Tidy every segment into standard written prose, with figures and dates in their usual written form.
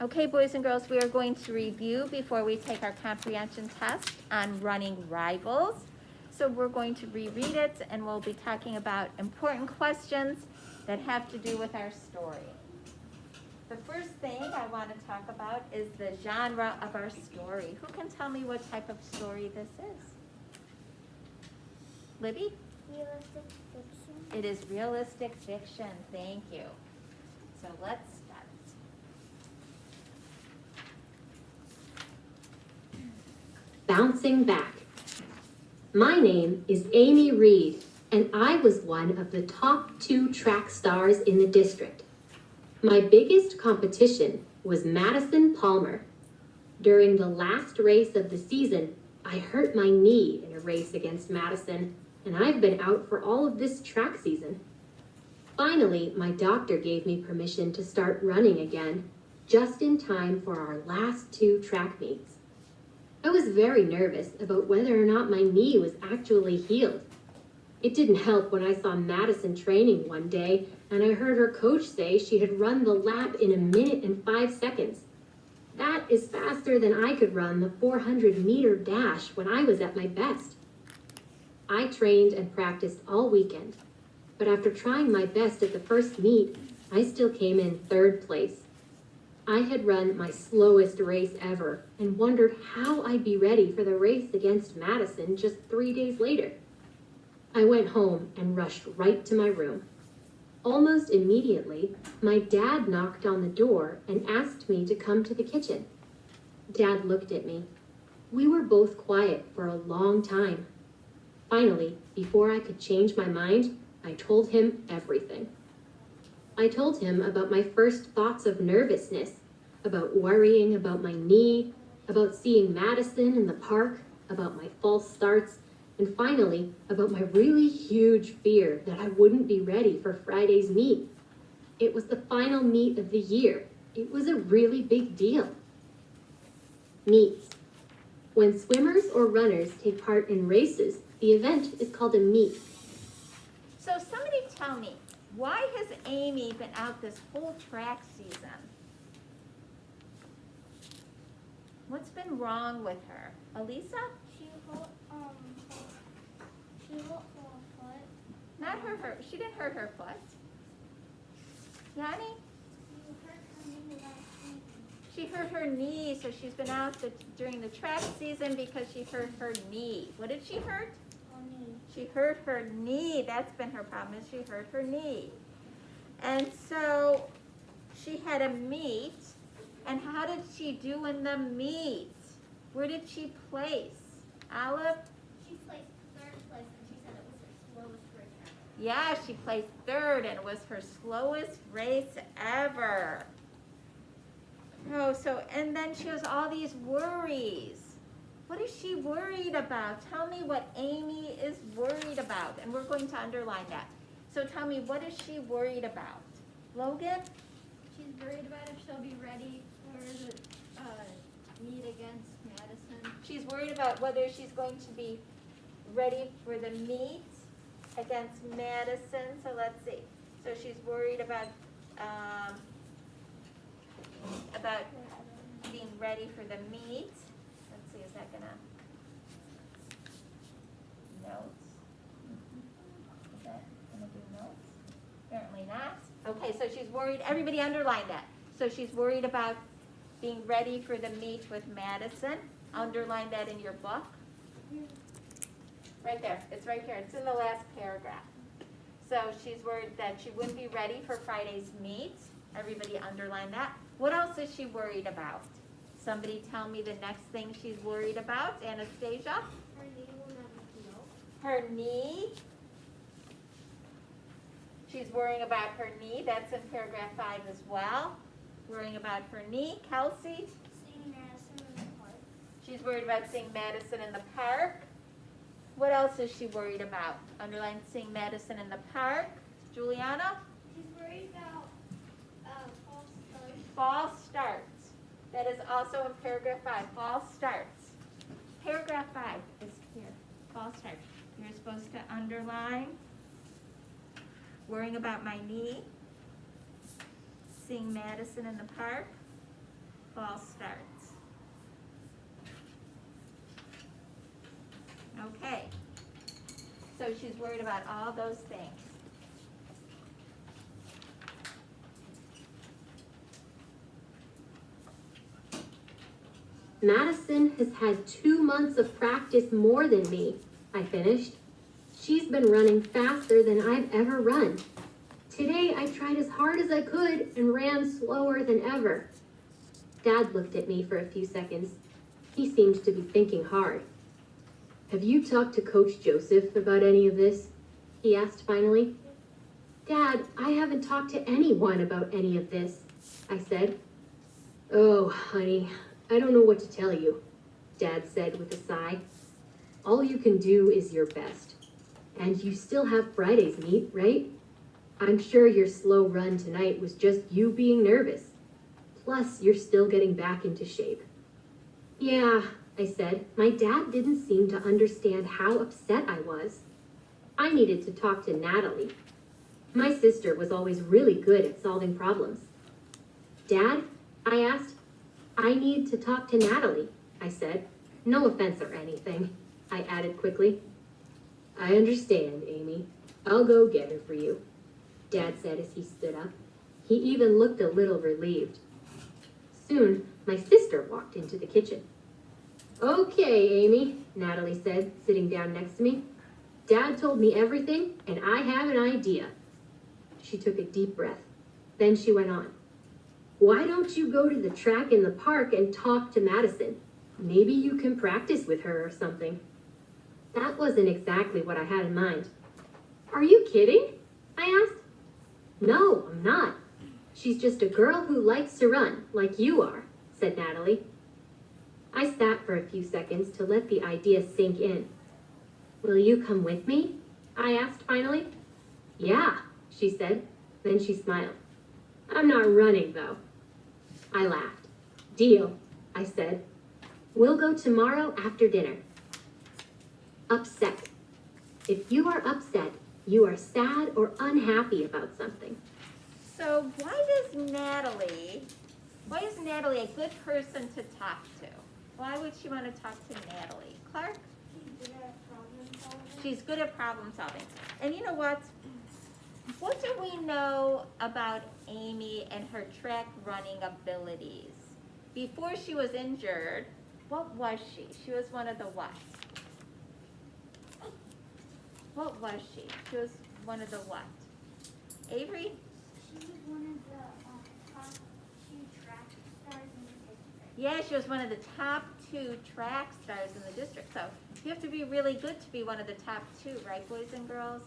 Okay, boys and girls, we are going to review before we take our comprehension test on running rivals. So we're going to reread it, and we'll be talking about important questions that have to do with our story. The first thing I want to talk about is the genre of our story. Who can tell me what type of story this is? Libby? Realistic fiction. It is realistic fiction. Thank you. So let's start. Bouncing back. My name is Amy Reed, and I was one of the top 2 track stars in the district. My biggest competition was Madison Palmer. During the last race of the season, I hurt my knee in a race against Madison, and I've been out for all of this track season. Finally, my doctor gave me permission to start running again, just in time for our last 2 track meets. I was very nervous about whether or not my knee was actually healed. It didn't help when I saw Madison training one day and I heard her coach say she had run the lap in 1 minute and 5 seconds. That is faster than I could run the 400-meter dash when I was at my best. I trained and practiced all weekend, but after trying my best at the first meet, I still came in 3rd place. I had run my slowest race ever and wondered how I'd be ready for the race against Madison just 3 days later. I went home and rushed right to my room. Almost immediately, my dad knocked on the door and asked me to come to the kitchen. Dad looked at me. We were both quiet for a long time. Finally, before I could change my mind, I told him everything. I told him about my first thoughts of nervousness, about worrying about my knee, about seeing Madison in the park, about my false starts, and finally, about my really huge fear that I wouldn't be ready for Friday's meet. It was the final meet of the year. It was a really big deal. Meets. When swimmers or runners take part in races, the event is called a meet. So somebody tell me, why has Amy been out this whole track season? What's been wrong with her? Elisa? She hurt her foot. Not her. She didn't hurt her foot. Yanni? She hurt her knee last week. She hurt her knee, so she's been out during the track season because she hurt her knee. What did she hurt? Her knee. She hurt her knee. That's been her problem, is she hurt her knee. And so she had a meet. And how did she do in the meet? Where did she place? Olive? She placed 3rd place, and she said it was her slowest race ever. Yeah, she placed 3rd, and it was her slowest race ever. Oh, and then she has all these worries. What is she worried about? Tell me what Amy is worried about, and we're going to underline that. So tell me, what is she worried about? Logan? She's worried about if she'll be ready for the meet against Madison. She's worried about whether she's going to be ready for the meet against Madison. So let's see. So she's worried about being ready for the meet. Let's see, is that gonna notes? Is that gonna do notes? Apparently not. Okay, so she's worried. Everybody underline that. So she's worried about being ready for the meet with Madison. Underline that in your book. Right there. It's right here. It's in the last paragraph. So she's worried that she wouldn't be ready for Friday's meet. Everybody underline that. What else is she worried about? Somebody tell me the next thing she's worried about. Anastasia? Her knee will never heal. Her knee. She's worrying about her knee. That's in paragraph 5 as well. Worrying about her knee. Kelsey? Seeing Madison in the park. She's worried about seeing Madison in the park. What else is she worried about? Underline seeing Madison in the park. Juliana? She's worried about false starts. False starts. That is also in paragraph 5. False starts. Paragraph 5 is here. False starts. You're supposed to underline worrying about my knee, seeing Madison in the park, fall starts. Okay. So she's worried about all those things. Madison has had 2 months of practice more than me, I finished. She's been running faster than I've ever run. Today I tried as hard as I could and ran slower than ever. Dad looked at me for a few seconds. He seemed to be thinking hard. Have you talked to Coach Joseph about any of this? He asked finally. Dad, I haven't talked to anyone about any of this, I said. Oh, honey, I don't know what to tell you, Dad said with a sigh. All you can do is your best. And you still have Friday's meet, right? I'm sure your slow run tonight was just you being nervous. Plus, you're still getting back into shape. Yeah, I said. My dad didn't seem to understand how upset I was. I needed to talk to Natalie. My sister was always really good at solving problems. Dad, I asked. I need to talk to Natalie, I said. No offense or anything, I added quickly. I understand, Amy. I'll go get her for you, Dad said as he stood up. He even looked a little relieved. Soon, my sister walked into the kitchen. Okay, Amy, Natalie said, sitting down next to me. Dad told me everything, and I have an idea. She took a deep breath. Then she went on. Why don't you go to the track in the park and talk to Madison? Maybe you can practice with her or something. That wasn't exactly what I had in mind. Are you kidding? I asked. No, I'm not. She's just a girl who likes to run, like you are, said Natalie. I sat for a few seconds to let the idea sink in. Will you come with me? I asked finally. Yeah, she said. Then she smiled. I'm not running, though. I laughed. Deal, I said. We'll go tomorrow after dinner. Upset. If you are upset, you are sad or unhappy about something. So why is Natalie a good person to talk to? Why would she want to talk to Natalie? Clark? She's good at problem solving. She's good at problem solving. And you know what? What do we know about Amy and her track running abilities? Before she was injured, what was she? She was one of the what? What was she? She was one of the what? Avery? She was one of the top 2 track stars in the district. Yeah, she was one of the top 2 track stars in the district. So you have to be really good to be one of the top 2, right, boys and girls?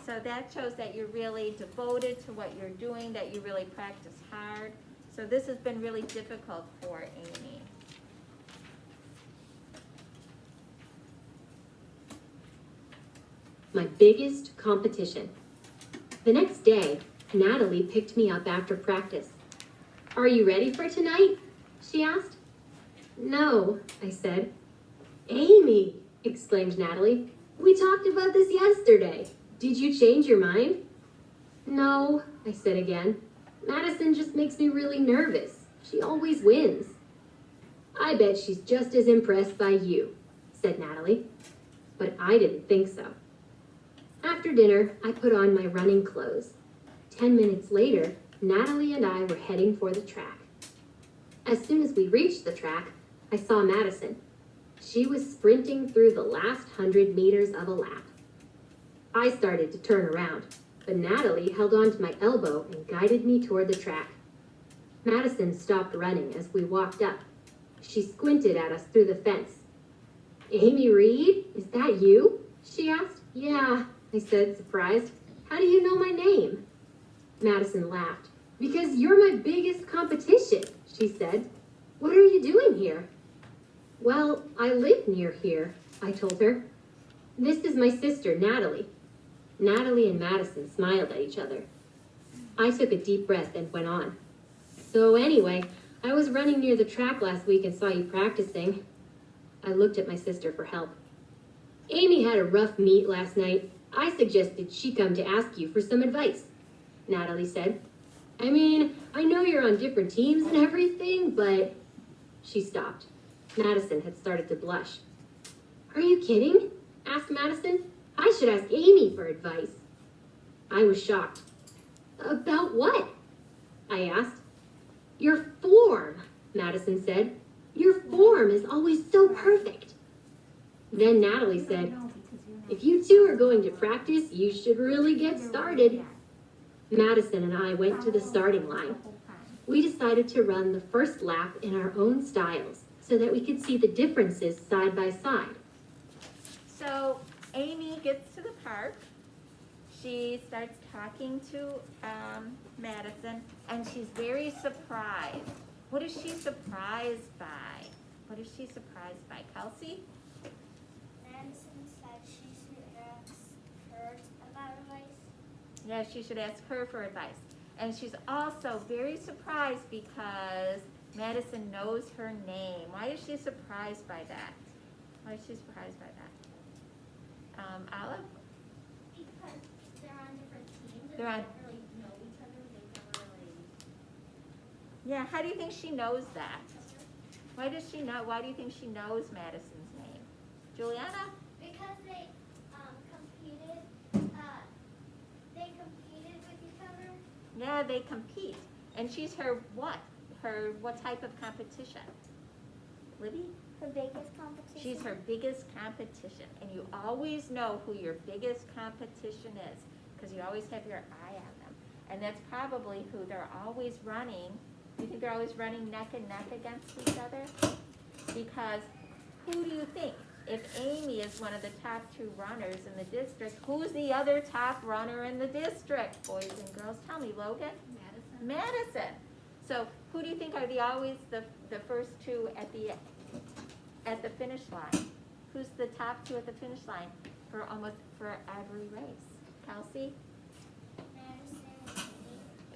So that shows that you're really devoted to what you're doing, that you really practice hard. So this has been really difficult for Amy. My biggest competition. The next day, Natalie picked me up after practice. Are you ready for tonight? She asked. No, I said. Amy, exclaimed Natalie. We talked about this yesterday. Did you change your mind? No, I said again. Madison just makes me really nervous. She always wins. I bet she's just as impressed by you, said Natalie. But I didn't think so. After dinner, I put on my running clothes. 10 minutes later, Natalie and I were heading for the track. As soon as we reached the track, I saw Madison. She was sprinting through the last 100 meters of a lap. I started to turn around, but Natalie held on to my elbow and guided me toward the track. Madison stopped running as we walked up. She squinted at us through the fence. Amy Reed, is that you? She asked. Yeah, I said, surprised. How do you know my name? Madison laughed. Because you're my biggest competition, she said. What are you doing here? Well, I live near here, I told her. This is my sister, Natalie. Natalie and Madison smiled at each other. I took a deep breath and went on. So anyway, I was running near the track last week and saw you practicing. I looked at my sister for help. Amy had a rough meet last night. I suggested she come to ask you for some advice, Natalie said. I mean, I know you're on different teams and everything, but... She stopped. Madison had started to blush. Are you kidding? Asked Madison. I should ask Amy for advice. I was shocked. About what? I asked. Your form, Madison said. Your form is always so perfect. Then Natalie said, if you two are going to practice, you should really get started. Madison and I went to the starting line. We decided to run the first lap in our own styles so that we could see the differences side by side. So Amy gets to the park. She starts talking to Madison, and she's very surprised. What is she surprised by? What is she surprised by, Kelsey? Madison said she should ask her about advice. Yeah, she should ask her for advice. And she's also very surprised because Madison knows her name. Why is she surprised by that? Why is she surprised by that? Olive? Because they're on different teams and They're on- they don't really know each other. They never really Yeah, how do you think she knows that? Why does she know? Why do you think she knows Madison's name? Juliana? Because they competed. They competed with each other. Yeah, they compete. And she's her what? Her what type of competition? Libby? Her biggest competition. She's her biggest competition. And you always know who your biggest competition is because you always have your eye on them. And that's probably who they're always running. Do you think they're always running neck and neck against each other? Because who do you think? If Amy is one of the top 2 runners in the district, who's the other top runner in the district? Boys and girls, tell me, Logan? Madison. Madison. So who do you think are always the first 2 at the finish line? Who's the top 2 at the finish line for every race? Kelsey?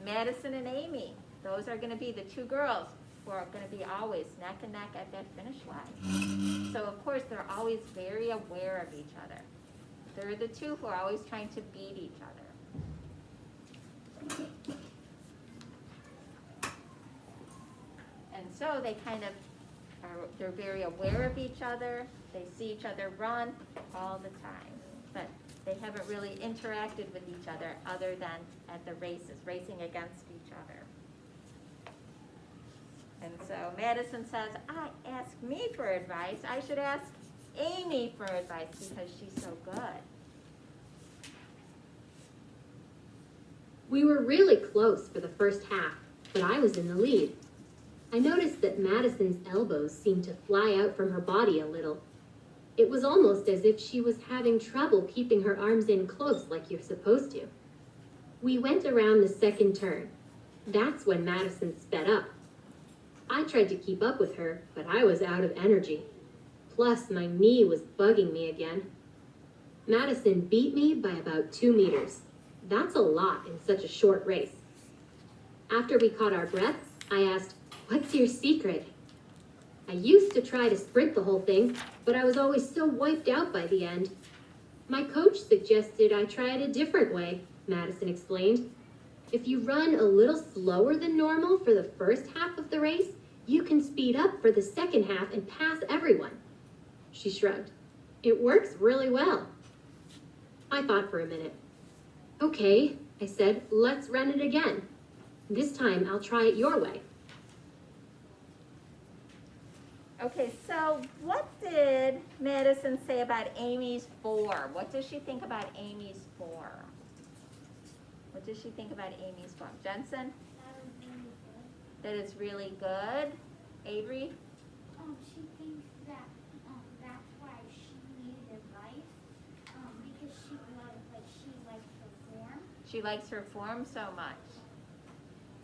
Madison and Amy. Those are going to be the 2 girls who are going to be always neck and neck at that finish line. So of course they're always very aware of each other. They're the 2 who are always trying to beat each other. And so they kind of they're very aware of each other. They see each other run all the time. But they haven't really interacted with each other than at the races, racing against each other. And so Madison says, ask me for advice. I should ask Amy for advice because she's so good. We were really close for the first half, but I was in the lead. I noticed that Madison's elbows seemed to fly out from her body a little. It was almost as if she was having trouble keeping her arms in close like you're supposed to. We went around the second turn. That's when Madison sped up. I tried to keep up with her, but I was out of energy. Plus, my knee was bugging me again. Madison beat me by about 2 meters. That's a lot in such a short race. After we caught our breath, I asked, "What's your secret?" I used to try to sprint the whole thing, but I was always so wiped out by the end. My coach suggested I try it a different way, Madison explained. If you run a little slower than normal for the first half of the race, you can speed up for the second half and pass everyone. She shrugged. It works really well. I thought for a minute. Okay, I said, let's run it again. This time I'll try it your way. Okay, so what did Madison say about Amy's form? What does she think about Amy's form? What does she think about Amy's form? Jensen? That is really good. Avery? She thinks that that's why she needed advice. Because she likes her form. She likes her form so much.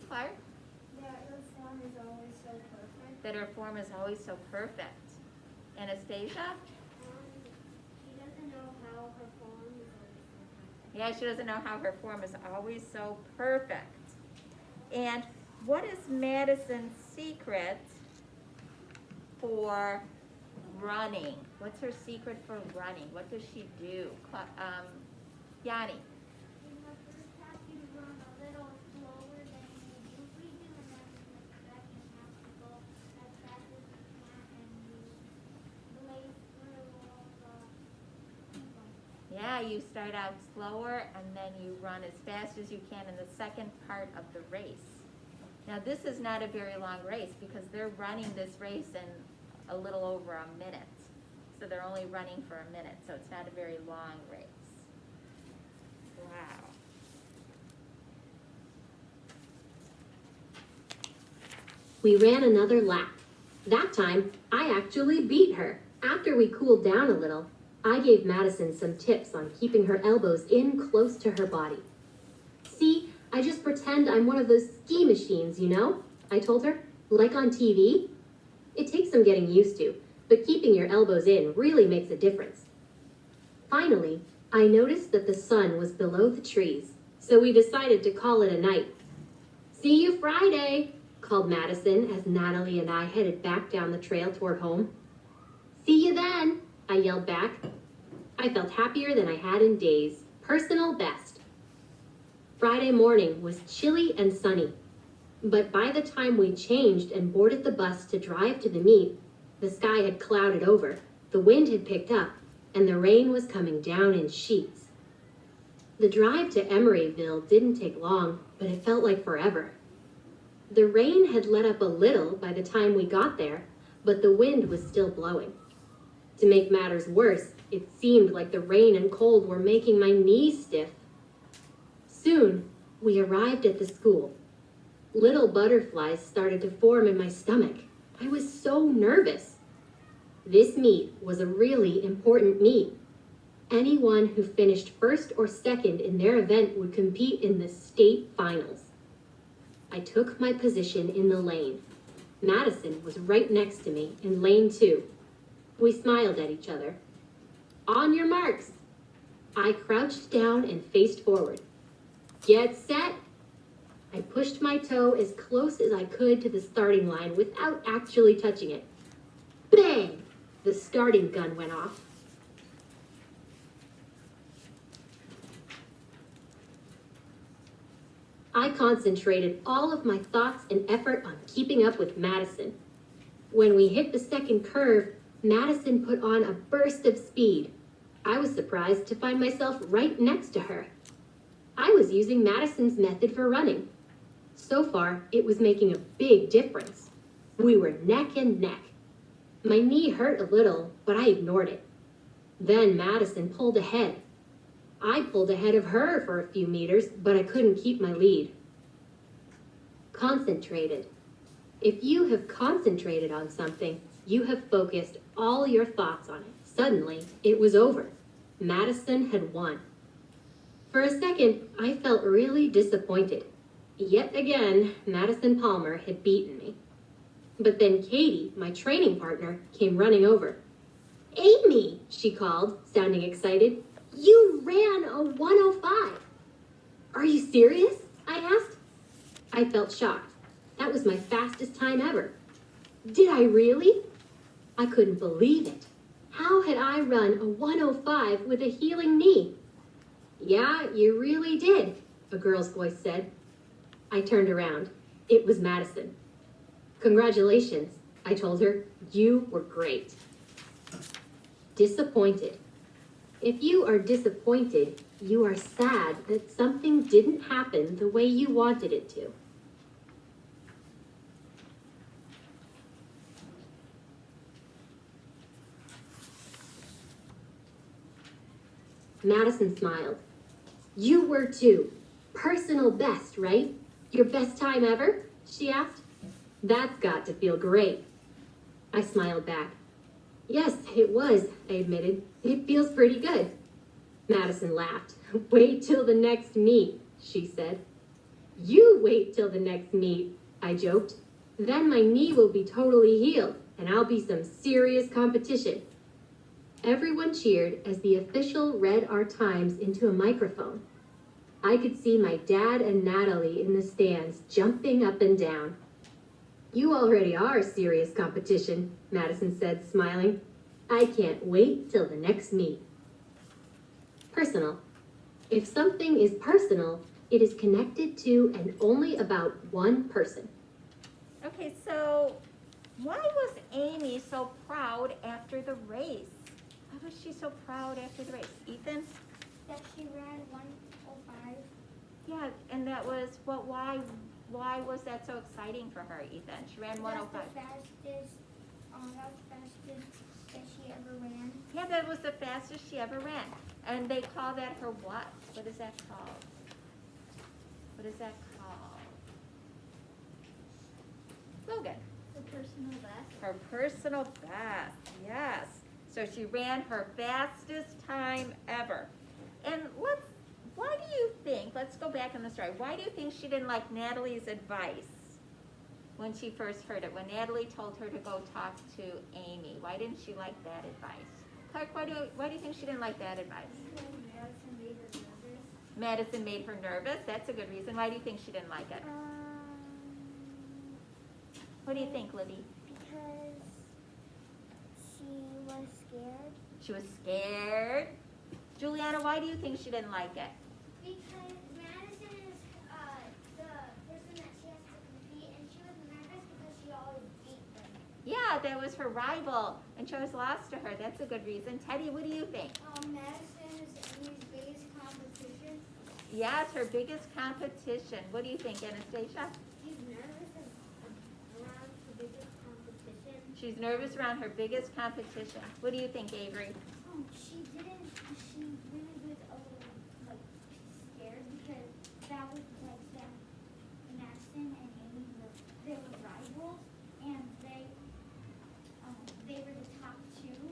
Clark? That her form is always so perfect. That her form is always so perfect. Anastasia? She doesn't know how her form is always so perfect. Yeah, she doesn't know how her form is always so perfect. And what is Madison's secret for running? What's her secret for running? What does she do? Yanni? In the first half, you run a little slower than you you start out slower and then you run as fast as you can in the second part of the race. Now, this is not a very long race because they're running this race in a little over a minute. So they're only running for a minute, so it's not a very long race. Wow. We ran another lap. That time, I actually beat her. After we cooled down a little, I gave Madison some tips on keeping her elbows in close to her body. See, I just pretend I'm one of those ski machines, you know? I told her, like on TV. It takes some getting used to, but keeping your elbows in really makes a difference. Finally, I noticed that the sun was below the trees, so we decided to call it a night. See you Friday, called Madison as Natalie and I headed back down the trail toward home. See you then, I yelled back. I felt happier than I had in days. Personal best. Friday morning was chilly and sunny, but by the time we changed and boarded the bus to drive to the meet, the sky had clouded over, the wind had picked up, and the rain was coming down in sheets. The drive to Emeryville didn't take long, but it felt like forever. The rain had let up a little by the time we got there, but the wind was still blowing. To make matters worse, it seemed like the rain and cold were making my knees stiff. Soon, we arrived at the school. Little butterflies started to form in my stomach. I was so nervous. This meet was a really important meet. Anyone who finished first or second in their event would compete in the state finals. I took my position in the lane. Madison was right next to me in lane 2. We smiled at each other. On your marks. I crouched down and faced forward. Get set. I pushed my toe as close as I could to the starting line without actually touching it. Bang! The starting gun went off. I concentrated all of my thoughts and effort on keeping up with Madison. When we hit the second curve, Madison put on a burst of speed. I was surprised to find myself right next to her. I was using Madison's method for running. So far, it was making a big difference. We were neck and neck. My knee hurt a little, but I ignored it. Then Madison pulled ahead. I pulled ahead of her for a few meters, but I couldn't keep my lead. Concentrated. If you have concentrated on something, you have focused all your thoughts on it. Suddenly, it was over. Madison had won. For a second, I felt really disappointed. Yet again, Madison Palmer had beaten me. But then Katie, my training partner, came running over. Amy, she called, sounding excited. You ran a 105. Are you serious? I asked. I felt shocked. That was my fastest time ever. Did I really? I couldn't believe it. How had I run a 105 with a healing knee? Yeah, you really did, a girl's voice said. I turned around. It was Madison. Congratulations, I told her. You were great. Disappointed. If you are disappointed, you are sad that something didn't happen the way you wanted it to. Madison smiled. You were too. Personal best, right? Your best time ever? She asked. That's got to feel great. I smiled back. Yes, it was, I admitted. It feels pretty good. Madison laughed. Wait till the next meet, she said. You wait till the next meet, I joked. Then my knee will be totally healed, and I'll be some serious competition. Everyone cheered as the official read our times into a microphone. I could see my dad and Natalie in the stands jumping up and down. You already are serious competition, Madison said, smiling. I can't wait till the next meet. Personal. If something is personal, it is connected to and only about one person. Okay, so why was Amy so proud after the race? Why was she so proud after the race? Ethan? that she ran 1:05. Yeah, and that was, well, why was that so exciting for her, Ethan? She ran 105. That's the fastest that she ever ran. Yeah, that was the fastest she ever ran. And they call that her what? What is that called? What is that called? Logan. The personal best. Her personal best, yes. So she ran her fastest time ever. And why do you think, let's go back in the story, why do you think she didn't like Natalie's advice when she first heard it, when Natalie told her to go talk to Amy? Why didn't she like that advice? Clark, why do you think she didn't like that advice? Because Madison made her nervous. Madison made her nervous, that's a good reason. Why do you think she didn't like it? What do you think, Libby? Because she was scared. She was scared. Juliana, why do you think she didn't like it? Because Madison is the person that she has to compete, and she was nervous because she always beat them. Yeah, that was her rival, and she always lost to her. That's a good reason. Teddy, what do you think? Madison is Amy's biggest competition. Yeah, it's her biggest competition. What do you think, Anastasia? She's nervous around the biggest competition. She's nervous around her biggest competition. What do you think, Avery? She really was a little, like, scared because that was, like, that Madison and Amy they were rivals, and they were the top two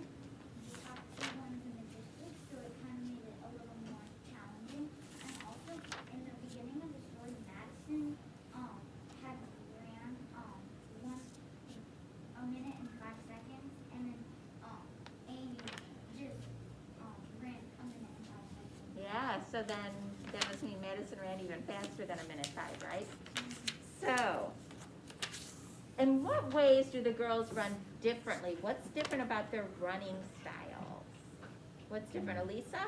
ones in the district, so it kind of made it a little more challenging. And also, in the beginning of the story, Madison, had ran, 1 minute and 5 seconds, and then, Amy just, ran 1 minute and 5 seconds. Yeah, so then that must mean Madison ran even faster than 1:05, right? So, in what ways do the girls run differently? What's different about their running styles? What's different, Elisa?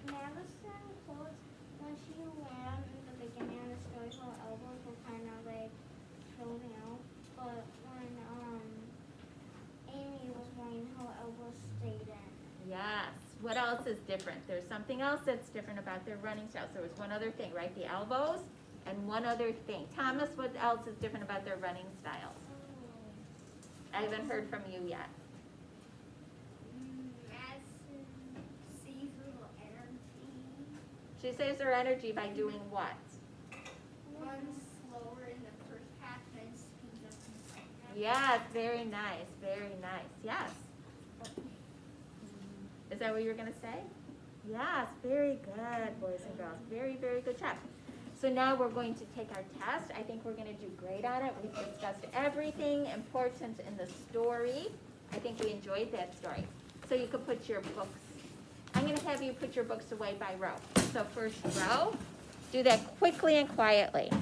Madison was, when she ran in the beginning of the story, her elbows were kind of like showing out, but when Amy was running, her elbows stayed in. Yes. What else is different? There's something else that's different about their running styles. There was one other thing, right? The elbows and one other thing. Thomas, what else is different about their running styles? I haven't heard from you yet. Madison sees little energy. She saves her energy by doing what? Runs slower in the first half, then speeds up in the second half. Yes, very nice, very nice. Yes. Is that what you were going to say? Yes, very good, boys and girls. Very, very good job. So now we're going to take our test. I think we're going to do great on it. We've discussed everything important in the story. I think we enjoyed that story. So you could put your books, I'm going to have you put your books away by row. So first row, do that quickly and quietly.